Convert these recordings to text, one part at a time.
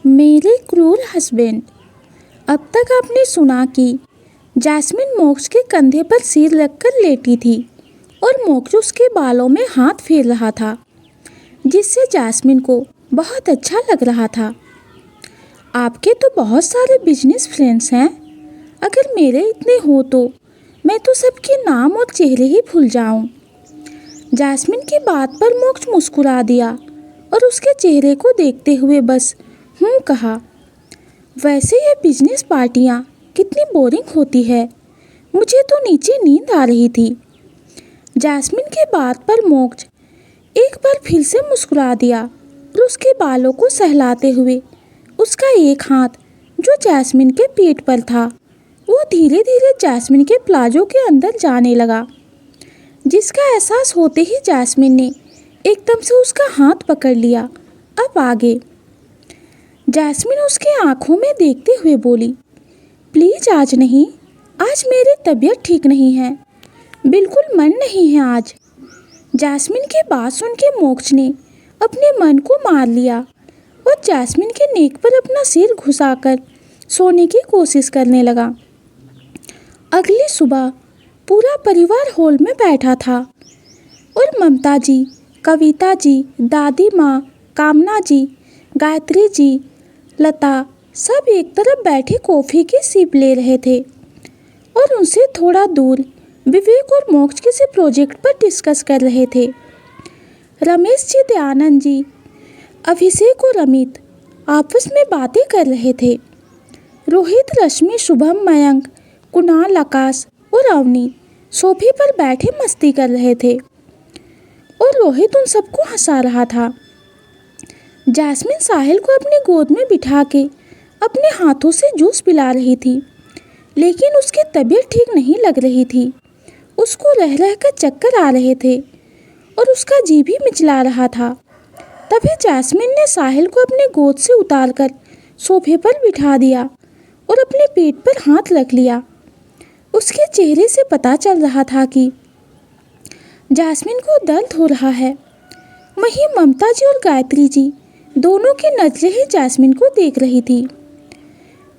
मेरे क्रूर हस्बैंड। अब तक आपने सुना कि जैस्मिन मोक्ष के कंधे पर सिर रखकर लेटी थी और मोक्ष उसके बालों में हाथ फेर रहा था, जिससे जैस्मिन को बहुत अच्छा लग रहा था। आपके तो बहुत सारे बिजनेस फ्रेंड्स हैं। अगर मेरे इतने हो तो मैं तो सबके नाम और चेहरे ही भूल जाऊं। जैस्मिन की बात पर मोक्ष मुस्कुरा दिया और उसके चेहरे को देखते हुए बस कहा। वैसे ये बिजनेस पार्टियां कितनी बोरिंग होती है। मुझे तो नीचे नींद आ रही थी। जैस्मिन की बात पर मोक्ष एक बार फिर से मुस्कुरा दिया और उसके बालों को सहलाते हुए उसका एक हाथ जो जैस्मिन के पीठ पर था वो धीरे धीरे जैस्मिन के प्लाजो के अंदर जाने लगा, जिसका एहसास होते ही जैस्मिन ने एकदम से उसका हाथ पकड़ लिया। अब आगे। जैस्मिन उसके आंखों में देखते हुए बोली, प्लीज आज नहीं, आज मेरी तबीयत ठीक नहीं है, बिल्कुल मन नहीं है आज। जैस्मिन की बात सुन के मोक्ष ने अपने मन को मार लिया और जैस्मिन के नेक पर अपना सिर घुसाकर सोने की कोशिश करने लगा। अगली सुबह पूरा परिवार हॉल में बैठा था और ममता जी, कविता जी, दादी माँ, कामना जी, गायत्री जी, लता सब एक तरफ बैठे कॉफ़ी की सिप ले रहे थे और उनसे थोड़ा दूर विवेक और मोक्ष किसी प्रोजेक्ट पर डिस्कस कर रहे थे। रमेश जी, दयानंद जी, अभिषेक और अमित आपस में बातें कर रहे थे। रोहित, रश्मि, शुभम, मयंक, कुणाल, आकाश और अवनी सोफे पर बैठे मस्ती कर रहे थे और रोहित उन सबको हंसा रहा था। जैस्मिन साहिल को अपनी गोद में बिठा के अपने हाथों से जूस पिला रही थी, लेकिन उसकी तबीयत ठीक नहीं लग रही थी। उसको रह रहकर चक्कर आ रहे थे और उसका जी भी मिचला रहा था। तभी जैस्मिन ने साहिल को अपने गोद से उतारकर सोफे पर बिठा दिया और अपने पेट पर हाथ रख लिया। उसके चेहरे से पता चल रहा था कि जैस्मिन को दर्द हो रहा है। वहीं ममता जी और गायत्री जी दोनों की नजरें ही जैस्मिन को देख रही थी।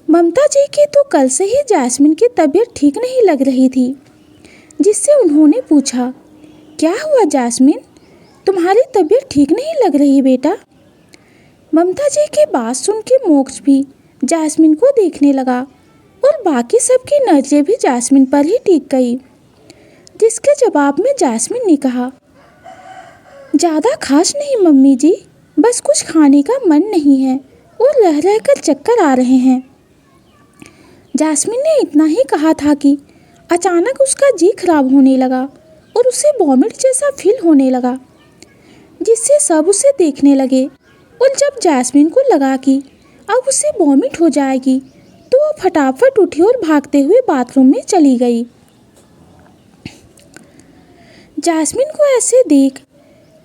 ममता जी की तो कल से ही जैस्मिन की तबीयत ठीक नहीं लग रही थी, जिससे उन्होंने पूछा, क्या हुआ जैस्मिन, तुम्हारी तबीयत ठीक नहीं लग रही बेटा? ममता जी की बात सुन के मोक्ष भी जैस्मिन को देखने लगा और बाकी सबकी नजरें भी जैस्मिन पर ही टिक गई, जिसके जवाब में जैस्मिन ने कहा, ज़्यादा खास नहीं मम्मी जी, बस कुछ खाने का मन नहीं है और रह रहकर चक्कर आ रहे हैं। जैस्मिन ने इतना ही कहा था कि अचानक उसका जी खराब होने लगा और उसे वॉमिट जैसा फील होने लगा, जिससे सब उसे देखने लगे और जब जैस्मिन को लगा कि अब उसे वॉमिट हो जाएगी तो वो फटाफट उठी और भागते हुए बाथरूम में चली गई। जैस्मिन को ऐसे देख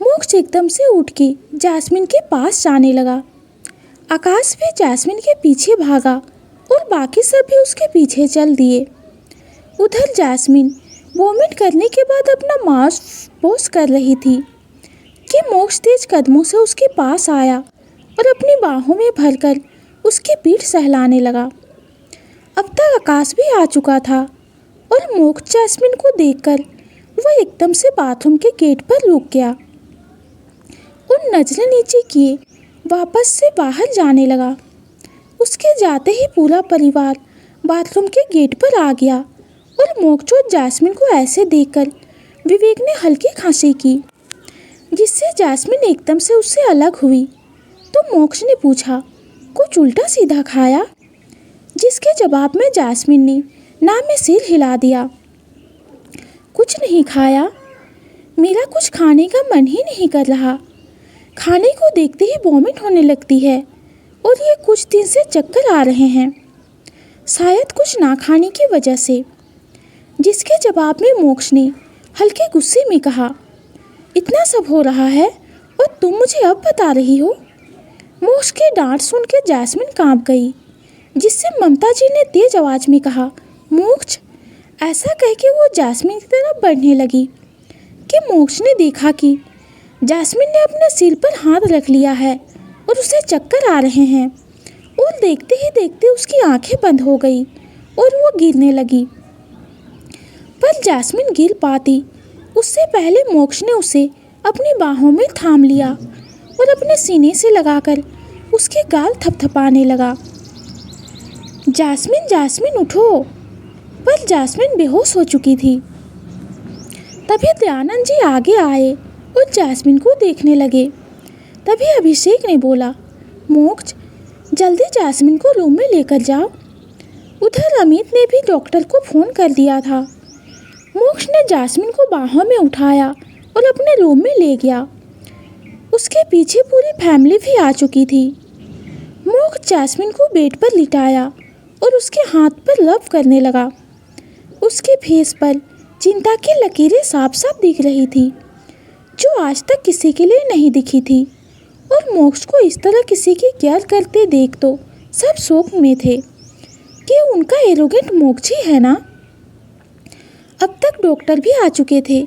मोक्ष एकदम से उठ के जैस्मिन के पास जाने लगा। आकाश भी जैस्मिन के पीछे भागा और बाकी सब भी उसके पीछे चल दिए। उधर जैस्मिन वॉमिट करने के बाद अपना माउथ वॉश कर रही थी कि मोक्ष तेज कदमों से उसके पास आया और अपनी बाहों में भरकर उसकी पीठ सहलाने लगा। अब तक आकाश भी आ चुका था और मोक्ष जैस्मिन को देखकर वो एकदम से बाथरूम के गेट पर रुक गया और नजरें नीचे किए वापस से बाहर जाने लगा। उसके जाते ही पूरा परिवार बाथरूम के गेट पर आ गया और मोक्ष और जैस्मिन को ऐसे देखकर विवेक ने हल्की खांसी की, जिससे जैस्मिन एकदम से उससे अलग हुई। तो मोक्ष ने पूछा, कुछ उल्टा सीधा खाया? जिसके जवाब में जैस्मिन ने ना में सिर हिला दिया। कुछ नहीं खाया, मेरा कुछ खाने का मन ही नहीं कर रहा। खाने को देखते ही वॉमिट होने लगती है और ये कुछ दिन से चक्कर आ रहे हैं, शायद कुछ ना खाने की वजह से। जिसके जवाब में मोक्ष ने हल्के गुस्से में कहा, इतना सब हो रहा है और तुम मुझे अब बता रही हो? मोक्ष की डांट सुन के जैस्मिन कांप गई, जिससे ममता जी ने तेज आवाज में कहा, मोक्ष। ऐसा कह के वो जैस्मिन की तरफ बढ़ने लगी कि मोक्ष ने देखा कि जैस्मिन ने अपने सिर पर हाथ रख लिया है और उसे चक्कर आ रहे हैं। और देखते ही देखते उसकी आंखें बंद हो गई और वो गिरने लगी। पर जैस्मिन गिर पाती उससे पहले मोक्ष ने उसे अपनी बाहों में थाम लिया और अपने सीने से लगाकर उसके गाल थपथपाने लगा। जैस्मिन जैस्मिन उठो! पर जैस्मिन बेहोश हो चुकी थी। तभी दयानंद जी आगे आए और जैस्मिन को देखने लगे। तभी अभिषेक ने बोला, मोक्ष जल्दी जैस्मिन को रूम में लेकर जाओ। उधर अमित ने भी डॉक्टर को फ़ोन कर दिया था। मोक्ष ने जैस्मिन को बाहों में उठाया और अपने रूम में ले गया। उसके पीछे पूरी फैमिली भी आ चुकी थी। मोक्ष जैस्मिन को बेड पर लिटाया और उसके हाथ पर रब करने लगा। उसके फेस पर चिंता की लकीरें साफ साफ दिख रही थी, जो आज तक किसी के लिए नहीं दिखी थी। और मोक्ष को इस तरह किसी की केयर करते देख तो सब शौक में थे कि उनका एरोगेंट मोक्ष ही है ना। अब तक डॉक्टर भी आ चुके थे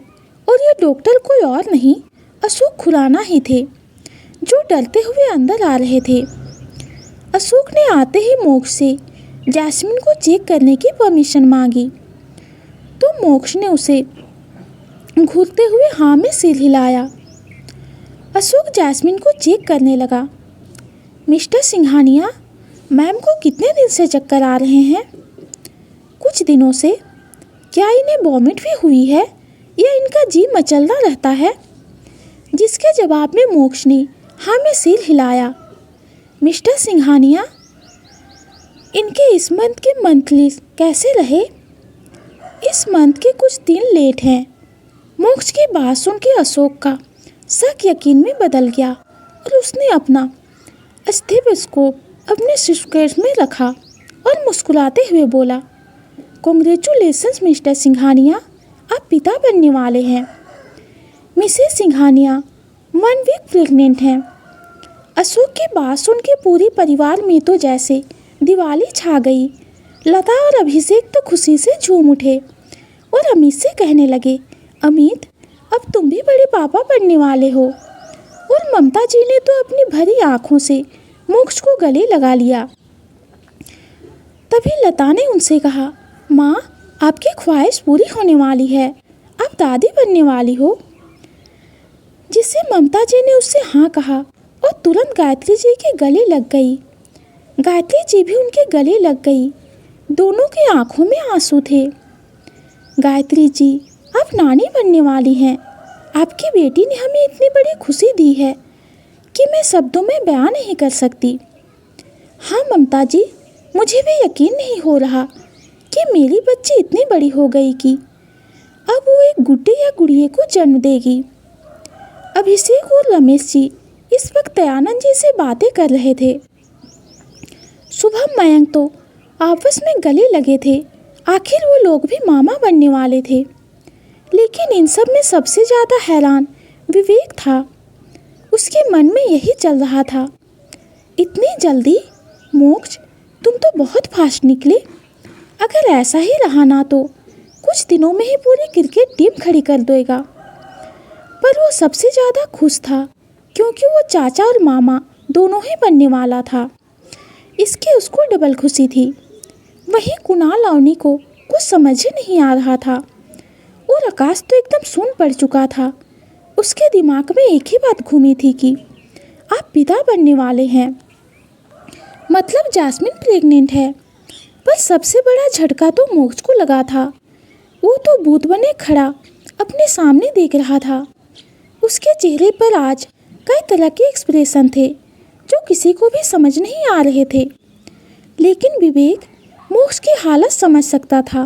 और ये डॉक्टर कोई और नहीं अशोक खुराना ही थे, जो डरते हुए अंदर आ रहे थे। अशोक ने आते ही मोक्ष से जैस्मिन को चेक करने की परमिशन मांगी तो मोक्ष ने उसे घूरते हुए हाँ में सिर हिलाया। अशोक जैस्मिन को चेक करने लगा। मिस्टर सिंघानिया, मैम को कितने दिन से चक्कर आ रहे हैं? कुछ दिनों से। क्या इन्हें वॉमिट भी हुई है या इनका जी मचलता रहता है? जिसके जवाब में मोक्ष ने हाँ में सिर हिलाया। मिस्टर सिंघानिया, इनके इस मंथ के मंथली कैसे रहे? इस मंथ के कुछ दिन लेट हैं। मोक्ष की बात सुन के अशोक का शक यकीन में बदल गया और उसने अपना स्टेथोस्कोप अपने सूटकेस में रखा और मुस्कुराते हुए बोला, कॉन्ग्रेचुलेशंस मिस्टर सिंघानिया, आप पिता बनने वाले हैं। मिसेस सिंघानिया 1 वीक प्रेग्नेंट हैं। अशोक की बात सुन के पूरे परिवार में तो जैसे दिवाली छा गई। लता और अभिषेक तो खुशी से झूम उठे और अमित से कहने लगे, अमित अब तुम भी बड़े पापा बनने वाले हो। और ममता जी ने तो अपनी भरी आंखों से मोक्ष को गले लगा लिया। तभी लता ने उनसे कहा, माँ आपकी ख्वाहिश पूरी होने वाली है, आप दादी बनने वाली हो। जिससे ममता जी ने उससे हाँ कहा और तुरंत गायत्री जी के गले लग गई। गायत्री जी भी उनके गले लग गई। दोनों की आंखों में आंसू थे। गायत्री जी, आप नानी बनने वाली हैं। आपकी बेटी ने हमें इतनी बड़ी खुशी दी है कि मैं शब्दों में बयान नहीं कर सकती। हाँ ममता जी, मुझे भी यकीन नहीं हो रहा कि मेरी बच्ची इतनी बड़ी हो गई कि अब वो एक गुड्डे या गुड़िए को जन्म देगी। अभिषेक और रमेश जी इस वक्त दयानंद जी से बातें कर रहे थे। शुभम मयंक तो आपस में गले लगे थे। आखिर वो लोग भी मामा बनने वाले थे। लेकिन इन सब में सबसे ज़्यादा हैरान विवेक था। उसके मन में यही चल रहा था, इतनी जल्दी? मोक्ष, तुम तो बहुत फास्ट निकले। अगर ऐसा ही रहा ना तो कुछ दिनों में ही पूरी क्रिकेट टीम खड़ी कर देगा। पर वो सबसे ज़्यादा खुश था क्योंकि वो चाचा और मामा दोनों ही बनने वाला था। इसकी उसको डबल खुशी थी। वहीं कुणाल अवनी को कुछ समझ ही नहीं आ रहा था और आकाश तो एकदम सुन पड़ चुका था। उसके दिमाग में एक ही बात घूमी थी कि आप पिता बनने वाले हैं, मतलब जैस्मिन प्रेग्नेंट है। पर सबसे बड़ा झटका तो मोक्ष को लगा था। वो तो भूत बने खड़ा अपने सामने देख रहा था। उसके चेहरे पर आज कई तरह के एक्सप्रेशन थे जो किसी को भी समझ नहीं आ रहे थे। लेकिन विवेक मोक्ष की हालत समझ सकता था।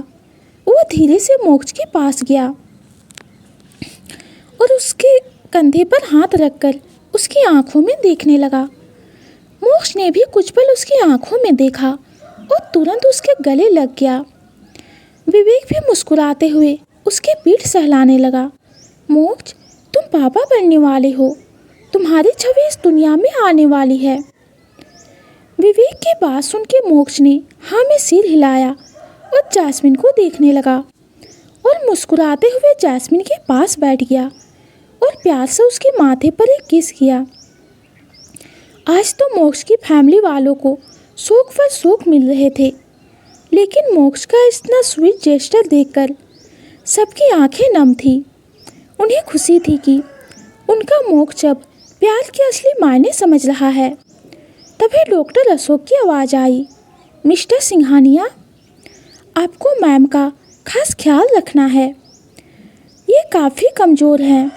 वो धीरे से मोक्ष के पास गया और उसके कंधे पर हाथ रखकर उसकी आंखों में देखने लगा। मोक्ष ने भी कुछ पल उसकी आंखों में देखा और तुरंत उसके गले लग गया। विवेक भी मुस्कुराते हुए उसकी पीठ सहलाने लगा। मोक्ष, तुम पापा बनने वाले हो। तुम्हारी छवि इस दुनिया में आने वाली है। विवेक की बात सुन के मोक्ष ने हाँ में सिर हिलाया और जैस्मिन को देखने लगा और मुस्कुराते हुए जैस्मिन के पास बैठ गया और प्यार से उसके माथे पर एक किस किया। आज तो मोक्ष की फैमिली वालों को शौक पर शौक मिल रहे थे। लेकिन मोक्ष का इतना स्वीट जेस्चर देखकर सबकी आंखें नम थी। उन्हें खुशी थी कि उनका मोक्ष अब प्यार के असली मायने समझ रहा है। तभी डॉक्टर अशोक की आवाज़ आई, मिस्टर सिंघानिया, आपको मैम का खास ख्याल रखना है। ये काफ़ी कमज़ोर हैं,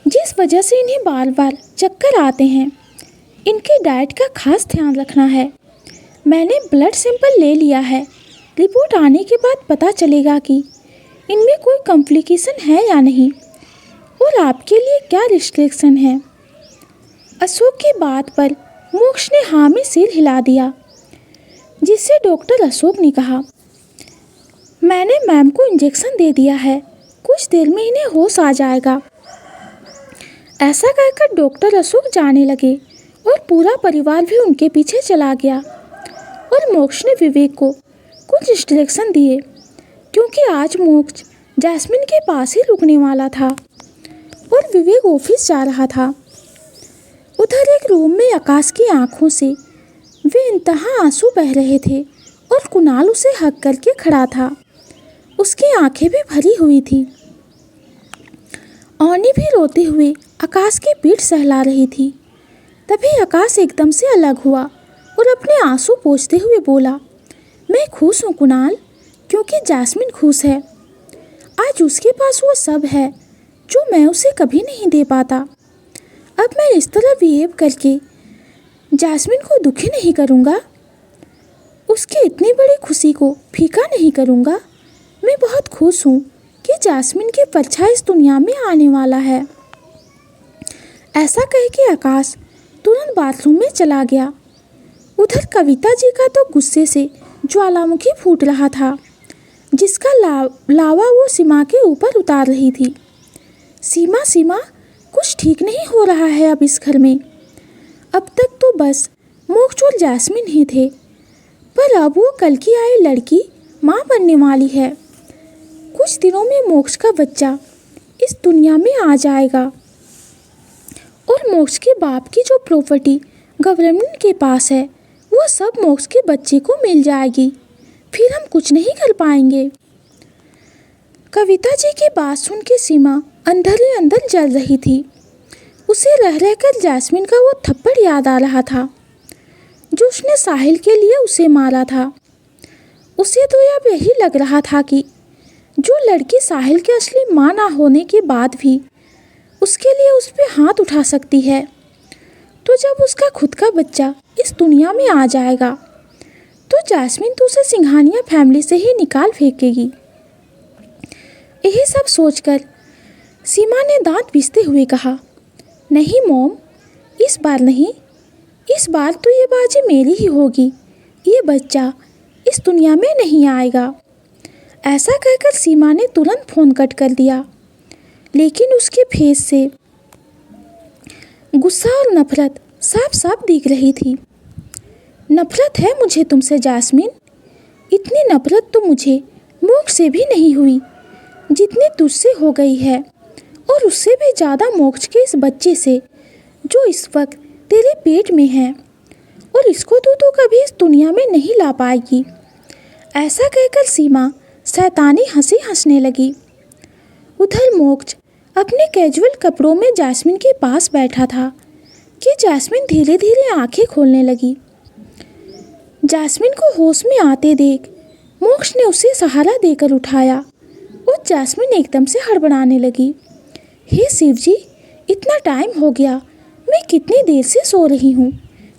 जिस वजह से इन्हें बार बार चक्कर आते हैं। इनकी डाइट का खास ध्यान रखना है। मैंने ब्लड सैंपल ले लिया है। रिपोर्ट आने के बाद पता चलेगा कि इनमें कोई कॉम्प्लिकेशन है या नहीं और आपके लिए क्या रिस्ट्रिक्शन है। अशोक की बात पर मोक्ष ने हाँ में सिर हिला दिया, जिससे डॉक्टर अशोक ने कहा, मैंने मैम को इंजेक्शन दे दिया है, कुछ देर में इन्हें होश आ जाएगा। ऐसा कहकर डॉक्टर अशोक जाने लगे और पूरा परिवार भी उनके पीछे चला गया। और मोक्ष ने विवेक को कुछ इंस्ट्रक्शन दिए, क्योंकि आज मोक्ष जैस्मिन के पास ही रुकने वाला था और विवेक ऑफिस जा रहा था। उधर एक रूम में आकाश की आंखों से वे इंतहा आंसू बह रहे थे और कुणाल उसे हक करके खड़ा था। उसकी आंखें भी भरी हुई थी। औनी भी रोते हुए आकाश की पीठ सहला रही थी। तभी आकाश एकदम से अलग हुआ और अपने आंसू पोंछते हुए बोला, मैं खुश हूँ कुणाल, क्योंकि जैस्मिन खुश है। आज उसके पास वो सब है जो मैं उसे कभी नहीं दे पाता। अब मैं इस तरह बिहेव करके जैस्मिन को दुखी नहीं करूँगा, उसकी इतनी बड़ी खुशी को फीका नहीं करूँगा। मैं बहुत खुश हूँ कि जैस्मिन की परछाई इस दुनिया में आने वाला है। ऐसा कह के आकाश तुरंत बाथरूम में चला गया। उधर कविता जी का तो गुस्से से ज्वालामुखी फूट रहा था, जिसका लावा वो सीमा के ऊपर उतार रही थी। सीमा सीमा, कुछ ठीक नहीं हो रहा है अब इस घर में। अब तक तो बस मोक्ष और जैस्मिन ही थे, पर अब वो कल की आई लड़की माँ बनने वाली है। कुछ दिनों में मोक्ष का बच्चा इस दुनिया में आ जाएगा और मोक्ष के बाप की जो प्रॉपर्टी गवर्नमेंट के पास है वो सब मोक्ष के बच्चे को मिल जाएगी। फिर हम कुछ नहीं कर पाएंगे। कविता जी की बात सुन के सीमा अंदर ही अंदर जल रही थी। उसे रह रहकर जैस्मिन का वो थप्पड़ याद आ रहा था जो उसने साहिल के लिए उसे मारा था। उसे तो अब यही लग रहा था कि जो लड़की साहिल के असली माँ ना होने के बाद भी उसके लिए उस पर हाथ उठा सकती है, तो जब उसका खुद का बच्चा इस दुनिया में आ जाएगा तो जैस्मिन तो उसे सिंघानिया फैमिली से ही निकाल फेंकेगी। यही सब सोचकर सीमा ने दांत पीसते हुए कहा, नहीं मोम, इस बार नहीं, इस बार तो ये बाजी मेरी ही होगी। ये बच्चा इस दुनिया में नहीं आएगा। ऐसा कहकर सीमा ने तुरंत फ़ोन कट कर दिया, लेकिन उसके फेस से गुस्सा और नफरत साफ साफ दिख रही थी। नफरत है मुझे तुमसे जैस्मिन। इतनी नफरत तो मुझे मोक्ष से भी नहीं हुई जितनी तुझसे हो गई है, और उससे भी ज़्यादा मोक्ष के इस बच्चे से जो इस वक्त तेरे पेट में है, और इसको तो कभी इस दुनिया में नहीं ला पाएगी। ऐसा कहकर सीमा शैतानी हंसी हंसने लगी। उधर मोक्ष अपने कैजुअल कपड़ों में जैस्मिन के पास बैठा था कि जैस्मिन धीरे धीरे आंखें खोलने लगी। जैस्मिन को होश में आते देख मोक्ष ने उसे सहारा देकर उठाया और जैस्मिन एकदम से हड़बड़ाने लगी। हे शिव जी, इतना टाइम हो गया, मैं कितनी देर से सो रही हूँ।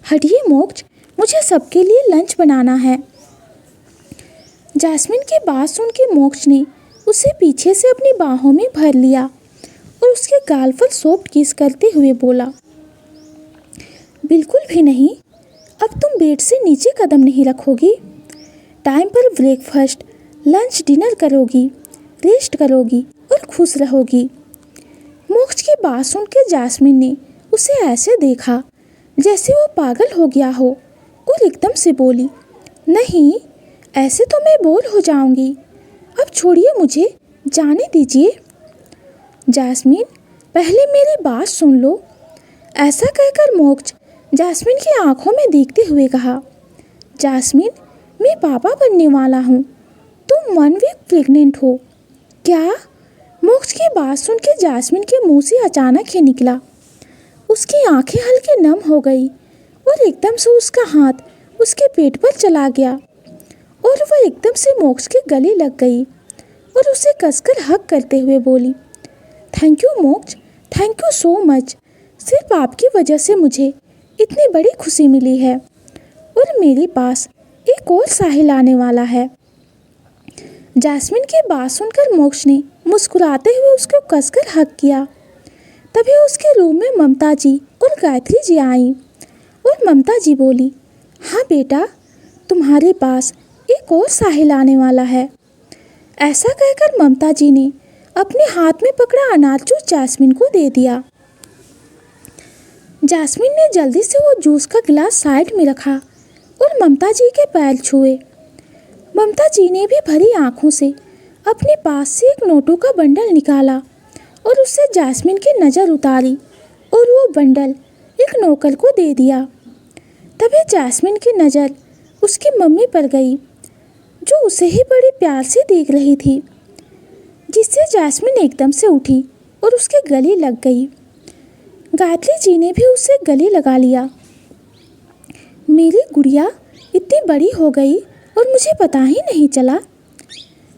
हटिए मोक्ष, मुझे सबके लिए लंच बनाना है। जैस्मिन की बात सुन के मोक्ष ने उसे पीछे से अपनी बाहों में भर लिया और उसके गाल पर सॉफ्ट किस करते हुए बोला, बिल्कुल भी नहीं, अब तुम बेड से नीचे कदम नहीं रखोगी। टाइम पर ब्रेकफास्ट, लंच, डिनर करोगी, रेस्ट करोगी और खुश रहोगी। मोक्ष की बात सुन के जैस्मिन ने उसे ऐसे देखा जैसे वो पागल हो गया हो और एकदम से बोली, नहीं, ऐसे तो मैं बोर हो जाऊंगी। अब छोड़िए मुझे, जाने दीजिए। जैस्मिन, पहले मेरी बात सुन लो। ऐसा कहकर मोक्ष जास्मिन की आंखों में देखते हुए कहा, जास्मिन, मैं पापा बनने वाला हूँ। तुम 1 वीक प्रेग्नेंट हो। क्या? मोक्ष की बात सुन के जास्मिन के मुंह से अचानक ही निकला। उसकी आंखें हल्की नम हो गई और एकदम से उसका हाथ उसके पेट पर चला गया और वह एकदम से मोक्ष के गले लग गई और उसे कसकर हग करते हुए बोली, थैंक यू मोक्ष, थैंक यू सो मच। सिर्फ आपकी वजह से मुझे इतनी बड़ी खुशी मिली है और मेरे पास एक और साहिल आने वाला है। जास्मिन की बात सुनकर मोक्ष ने मुस्कुराते हुए उसको कसकर हग किया। तभी उसके रूम में ममता जी और गायत्री जी आईं और ममता जी बोली, हाँ बेटा, तुम्हारे पास एक और साहिल आने वाला है। ऐसा कहकर ममता जी ने अपने हाथ में पकड़ा अनार जूस जास्मिन को दे दिया। जास्मिन ने जल्दी से वो जूस का गिलास साइड में रखा और ममता जी के पैर छुए। ममता जी ने भी भरी आंखों से अपने पास से एक नोटों का बंडल निकाला और उससे जास्मिन की नज़र उतारी और वो बंडल एक नौकर को दे दिया। तभी जास्मिन की नज़र उसकी मम्मी पर गई, जो उसे ही बड़े प्यार से देख रही थी, जिससे जास्मिन एकदम से उठी और उसके गले लग गई। गायत्री जी ने भी उससे गले लगा लिया। मेरी गुड़िया इतनी बड़ी हो गई और मुझे पता ही नहीं चला।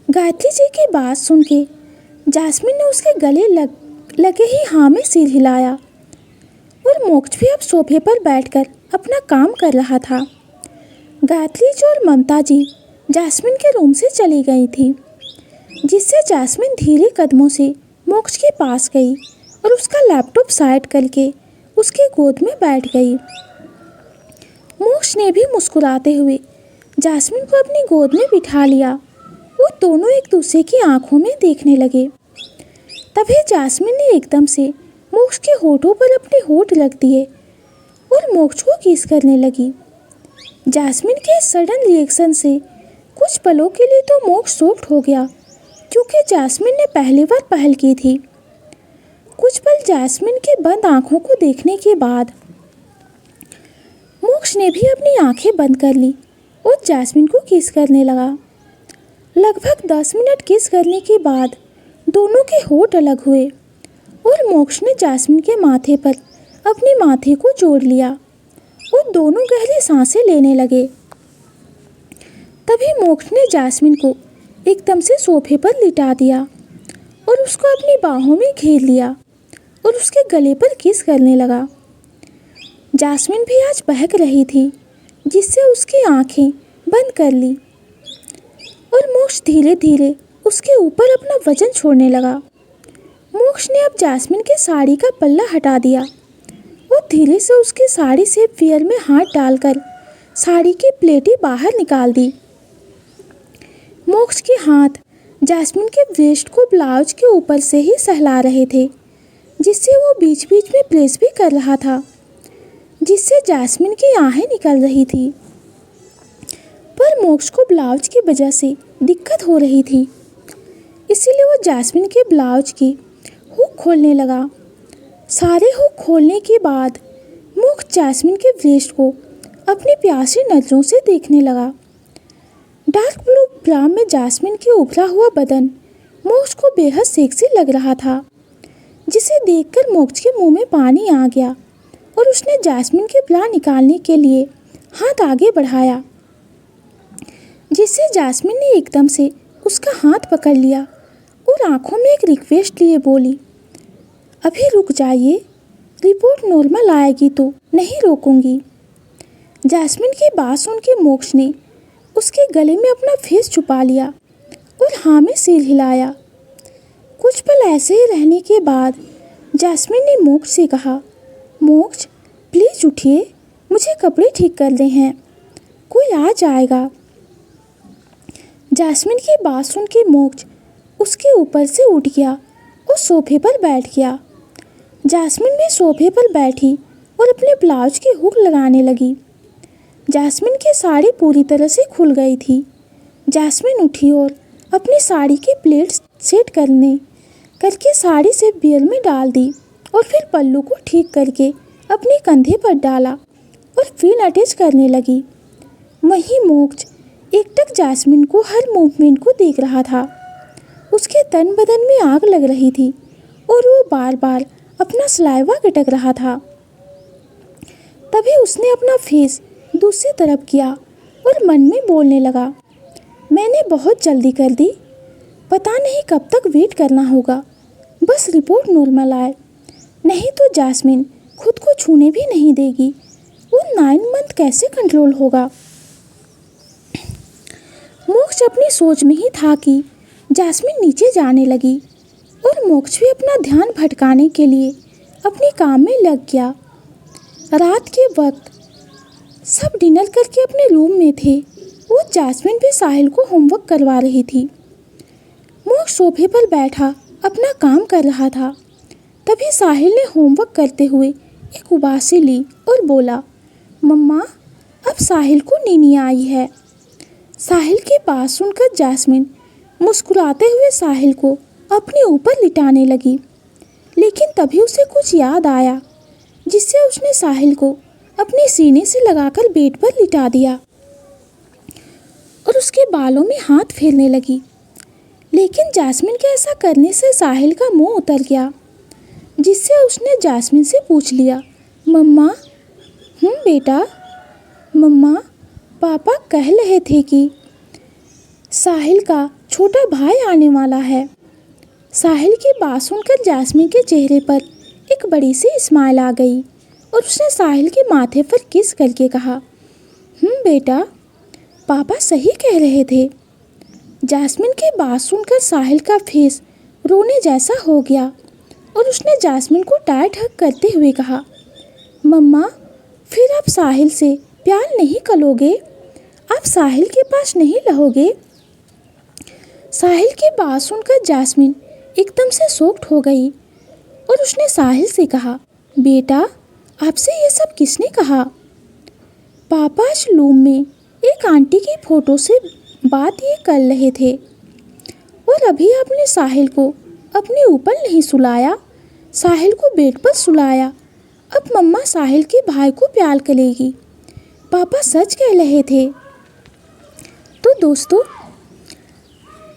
गायत्री जी की बात सुन के जास्मिन ने उसके गले लगे ही हाँ में सिर हिलाया और मोक्ष भी अब सोफे पर बैठकर अपना काम कर रहा था। गायत्री जी और ममता जी जास्मिन के रूम से चली गई थी, जिससे जास्मिन धीरे कदमों से मोक्ष के पास गई और उसका लैपटॉप साइड करके उसकी गोद में बैठ गई। मोक्ष ने भी मुस्कुराते हुए जास्मिन को अपनी गोद में बिठा लिया। वो दोनों एक दूसरे की आंखों में देखने लगे। तभी जास्मिन ने एकदम से मोक्ष के होठों पर अपने होठ रख दिए और मोक्ष को किस करने लगी। जास्मिन के सडन रिएक्शन से कुछ पलों के लिए तो मोक्ष शॉक्ड हो गया, क्योंकि जास्मिन ने पहली बार पहल की थी। कुछ पल जास्मिन के बंद आंखों को देखने के बाद मोक्ष ने भी अपनी आंखें बंद कर ली और जास्मिन को किस करने लगा। लगभग 10 मिनट किस करने के बाद दोनों के होठ अलग हुए और मोक्ष ने जास्मिन के माथे पर अपने माथे को जोड़ लिया और दोनों गहरी सांसें लेने लगे। तभी मोक्ष ने जास्मिन को एकदम से सोफे पर लिटा दिया और उसको अपनी बाहों में घेर लिया और उसके गले पर किस करने लगा। जास्मिन भी आज बहक रही थी, जिससे उसकी आंखें बंद कर ली और मोक्ष धीरे धीरे उसके ऊपर अपना वजन छोड़ने लगा। मोक्ष ने अब जास्मिन के साड़ी का पल्ला हटा दिया और धीरे से उसके साड़ी से वियर में हाथ डालकर साड़ी की प्लेटें बाहर निकाल दी। मोक्ष के हाथ जास्मिन के वेस्ट को ब्लाउज के ऊपर से ही सहला रहे थे, जिससे वो बीच बीच में प्रेस भी कर रहा था, जिससे जास्मिन की आहें निकल रही थी। पर मोक्ष को ब्लाउज की वजह से दिक्कत हो रही थी, इसीलिए वो जास्मिन के ब्लाउज की हुक खोलने लगा। सारे हुक खोलने के बाद मोक्ष जास्मिन के वेस्ट को अपनी प्यासी नज़रों से देखने लगा। डार्क ब्लू ब्रा में जास्मिन के उभरा हुआ बदन मोक्ष को बेहद सेक्सी लग रहा था, जिसे देखकर मोक्ष के मुंह में पानी आ गया और उसने जास्मिन के ब्रा निकालने के लिए हाथ आगे बढ़ाया, जिससे जास्मिन ने एकदम से उसका हाथ पकड़ लिया और आंखों में एक रिक्वेस्ट लिए बोली, अभी रुक जाइए, रिपोर्ट नॉर्मल आएगी तो नहीं रोकूंगी। जास्मिन की बात सुन के मोक्ष ने उसके गले में अपना फेस छुपा लिया और हाँ में सिर हिलाया। कुछ पल ऐसे ही रहने के बाद जास्मिन ने मोक्ष से कहा, मोक्ष प्लीज़ उठिए, मुझे कपड़े ठीक करने हैं, कोई आ जाएगा। जास्मिन की बात सुन के मोक्ष उसके ऊपर से उठ गया और सोफे पर बैठ गया। जास्मिन भी सोफे पर बैठी और अपने ब्लाउज की हुक लगाने लगी। जास्मिन की साड़ी पूरी तरह से खुल गई थी। जास्मिन उठी और अपनी साड़ी की प्लेट सेट करके साड़ी से बियर में डाल दी और फिर पल्लू को ठीक करके अपने कंधे पर डाला और फील अटैच करने लगी। वहीं मोक्ष एकटक जैस्मिन को हर मूवमेंट को देख रहा था। उसके तन बदन में आग लग रही थी और वो बार बार अपना सलाइवा गटक रहा था। तभी उसने अपना फेस दूसरी तरफ किया और मन में बोलने लगा, मैंने बहुत जल्दी कर दी, पता नहीं कब तक वेट करना होगा, बस रिपोर्ट नॉर्मल आए, नहीं तो जैस्मिन खुद को छूने भी नहीं देगी। वो 9 मंथ कैसे कंट्रोल होगा। मोक्ष अपनी सोच में ही था कि जैस्मिन नीचे जाने लगी और मोक्ष भी अपना ध्यान भटकाने के लिए अपने काम में लग गया। रात के वक्त सब डिनर करके अपने रूम में थे। वो जैस्मिन भी साहिल को होमवर्क करवा रही थी। मोक्ष सोफे पर बैठा अपना काम कर रहा था। तभी साहिल ने होमवर्क करते हुए एक उबासी ली और बोला, मम्मा अब साहिल को नींद आई है। साहिल की बात सुनकर जैस्मिन मुस्कुराते हुए साहिल को अपने ऊपर लिटाने लगी, लेकिन तभी उसे कुछ याद आया जिससे उसने साहिल को अपने सीने से लगाकर बेड पर लिटा दिया और उसके बालों में हाथ फेरने लगी। लेकिन जैस्मिन के ऐसा करने से साहिल का मुंह उतर गया, जिससे उसने जैस्मिन से पूछ लिया, मम्मा बेटा। मम्मा पापा कह रहे थे कि साहिल का छोटा भाई आने वाला है। साहिल की बात सुनकर जैस्मिन के चेहरे पर एक बड़ी सी स्माइल आ गई और उसने साहिल के माथे पर किस करके कहा, बेटा पापा सही कह रहे थे। जैस्मिन की बात सुनकर साहिल का फेस रोने जैसा हो गया और उसने जैस्मिन को टाइट हग करते हुए कहा, मम्मा फिर आप साहिल से प्यार नहीं करोगे, आप साहिल के पास नहीं रहोगे। साहिल की बात सुनकर जैस्मिन एकदम से शॉक्ड हो गई और उसने साहिल से कहा, बेटा आपसे ये सब किसने कहा। पापा आज रूम में एक आंटी की फ़ोटो से बात ये कर रहे थे और अभी आपने साहिल को अपने ऊपर नहीं सुलाया, साहिल को बेड पर सुलाया। अब मम्मा साहिल के भाई को प्यार करेगी, पापा सच कह रहे थे। तो दोस्तों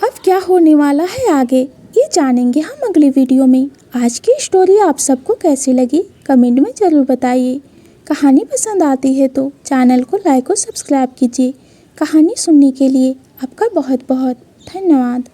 अब क्या होने वाला है आगे ये जानेंगे हम अगली वीडियो में। आज की स्टोरी आप सबको कैसी लगी कमेंट में ज़रूर बताइए। कहानी पसंद आती है तो चैनल को लाइक और सब्सक्राइब कीजिए। कहानी सुनने के लिए आपका बहुत बहुत धन्यवाद।